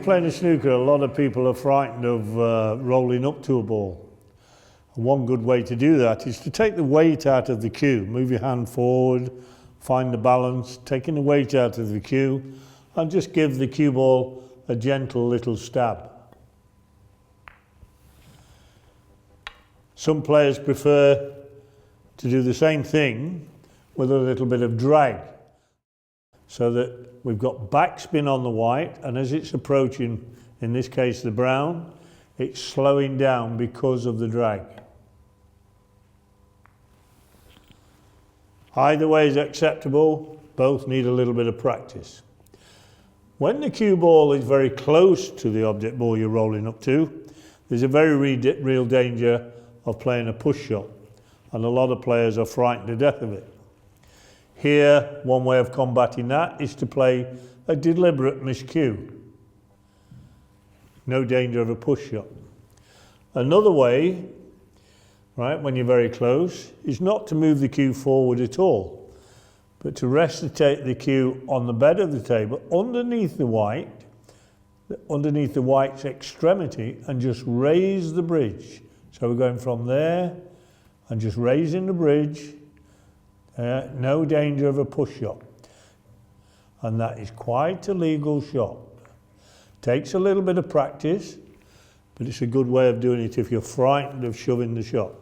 playing a snooker, a lot of people are frightened of rolling up to a ball. And one good way to do that is to take the weight out of the cue. Move your hand forward, find the balance, taking the weight out of the cue, and just give the cue ball a gentle little stab. Some players prefer to do the same thing with a little bit of drag, so that we've got backspin on the white, and as it's approaching, in this case the brown, it's slowing down because of the drag. Either way is acceptable, both need a little bit of practice. When the cue ball is very close to the object ball you're rolling up to, there's a very real danger of playing a push shot, and a lot of players are frightened to death of it. Here, one way of combating that is to play a deliberate miscue. No danger of a push shot. Another way, right, when you're very close, is not to move the cue forward at all, but to rest the cue on the bed of the table, underneath the white's extremity, and just raise the bridge. So we're going from there and just raising the bridge. No danger of a push shot. And that is quite a legal shot. Takes a little bit of practice, but it's a good way of doing it if you're frightened of shoving the shot.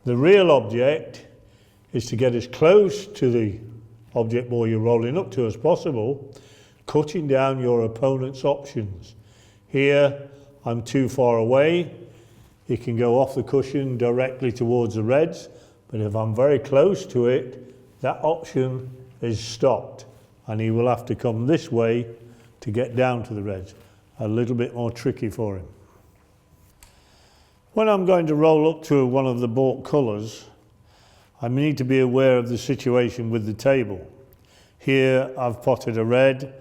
The real object is to get as close to the object ball you're rolling up to as possible, cutting down your opponent's options. Here, I'm too far away. He can go off the cushion directly towards the reds, but if I'm very close to it, that option is stopped, and he will have to come this way to get down to the reds. A little bit more tricky for him. When I'm going to roll up to one of the bought colours, I need to be aware of the situation with the table. Here I've potted a red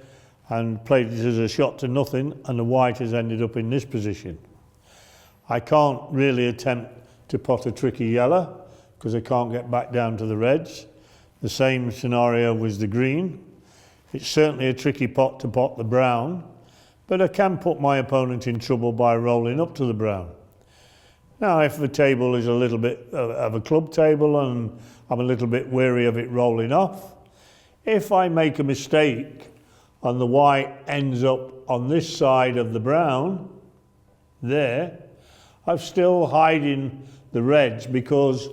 and played it as a shot to nothing, and the white has ended up in this position. I can't really attempt to pot a tricky yellow because I can't get back down to the reds. The same scenario was the green. It's certainly a tricky pot to pot the brown, but I can put my opponent in trouble by rolling up to the brown. Now, if the table is a little bit of a club table and I'm a little bit wary of it rolling off, if I make a mistake and the white ends up on this side of the brown, there, I'm still hiding the reds because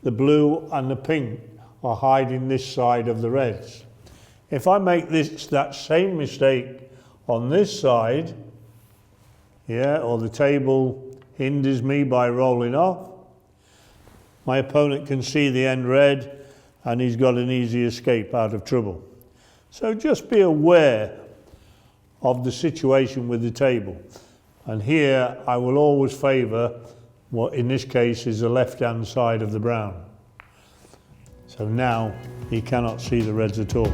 the blue and the pink are hiding this side of the reds. If I make that same mistake on this side, or the table hinders me by rolling off, my opponent can see the end red and he's got an easy escape out of trouble. So just be aware of the situation with the table. And here I will always favour what in this case is the left-hand side of the brown. So now he cannot see the reds at all.